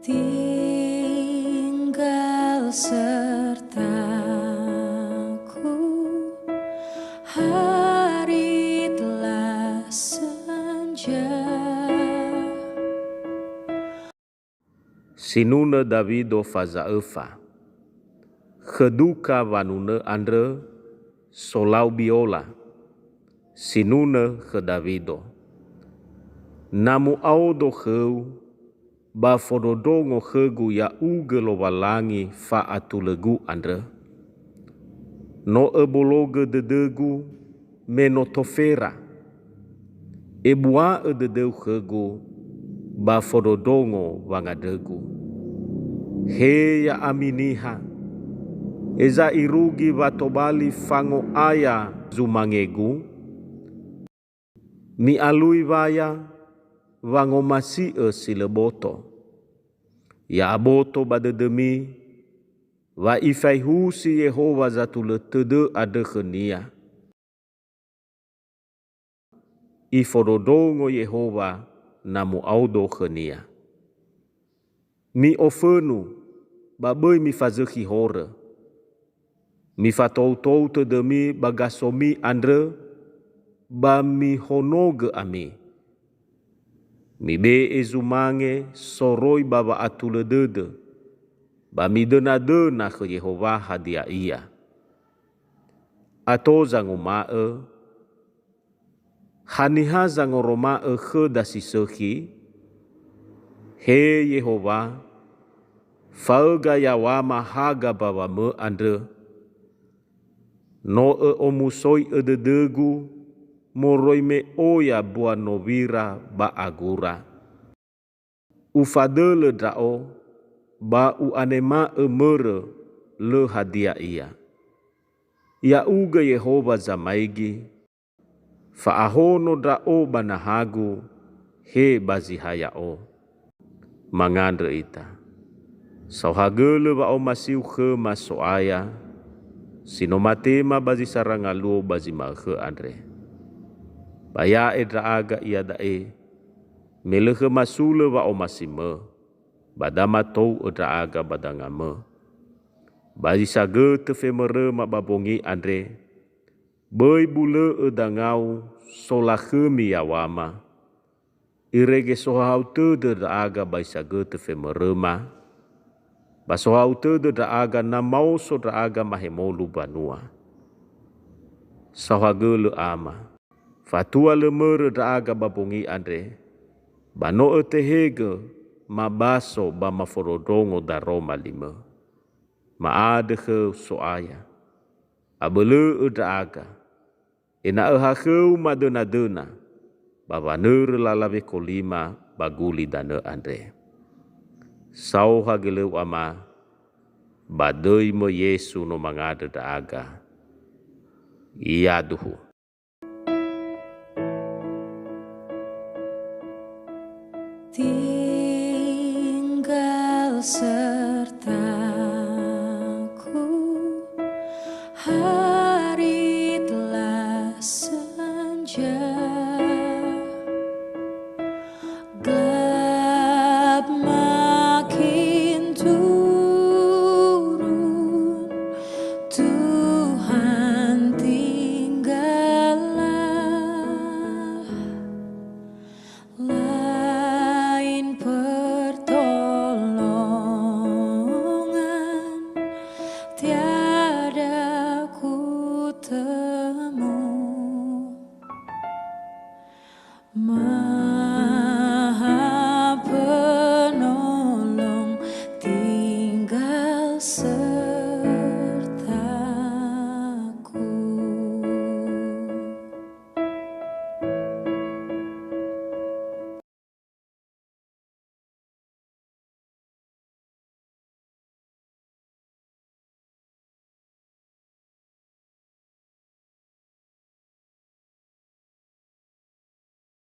tinggal sertaku, hari telah senja. Sinuna Davido fazaefa, Keduka vanuna andre solau biola, sinuna ke Davido. Namu au do heu, ba fododongo hegu ya uge lo walangi fa atulegu andre. No ebologe dedegu menotofera. Ebua ededeu hegu, ba fododongo wangadegu. He ya aminiha, eza irugi watobali fango aya zumangegu, mi alui vaya wango masi sileboto. Ya aboto badedemi, wa ifai husi Yehova zatule tede ade khenia. Ifododongo Yehova namu audo khenia. Mi ofenu, baboi mi fazekhi hore. Mi fatou-tou tedemi bagasomi andre, ba mi honoge ami. Mi be ezumange soroi baba atule dede, ba mi dena-dena ke Yehova hadia ia. Ato zango mae, haniha zango romae ke dasi sehi, he Yehova, faega yawama haga bawa me andre, no omusoi ededegu, moroi me oya bua novira ba agura. Ufadele drao, ba u anema emere le hadia ia. Ya uga Yehova zamaigi, faahono drao banahagu, he bazihaya o. Mangandre ita. Sauhagele wa o masiu ke masoaya, sinomatema bazi sarangaluo bazi makhe andre. Baya edra aga ia dae, meleke masule wa o masime, badama tou edra aga badangame. Bazi sage tefemere mababongi andre, boi bule edangau solakemi yawama, irege sohau te edra aga bazi sage tefemere ma, basohau te edra aga namau sodra aga mahemolu banua. Sahagele ama. Fatua lemere draga babongi andre, bano etehege mabaso ba maforodongo daroma lima. Maadege soaya, abele edraga, ena ehakeu madena-dena, babanere lalawe kolima baguli dane andre. Sau hageleu ama, badoi mo Yesu no mangade draga, iaduhu. Tinggal serta